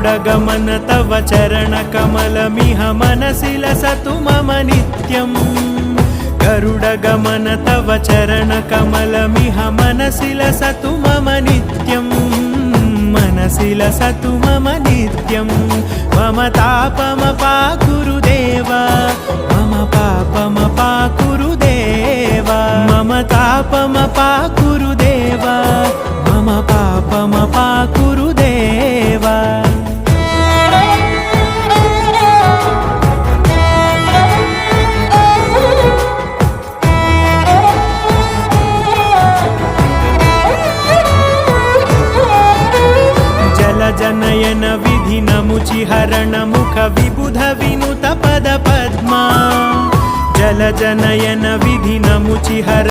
गरुडगमन तव चरणकमलमिह मनसि लसतु मम नित्यम् गरुडगमन तव चरणकमलमिह मनसि लसतु मम नित्यम् मनसि लसतु मम नित्यं मम तापमपाकुरुदेव मम पापमपाकुरुदेव मम तापमपाकुरुदेव मम पापमपाकुरुदेव जनयन विधि नमुचिहरण मुख विबुध विनुत पद पद्मा जल जनयन विधि नमुचिहरण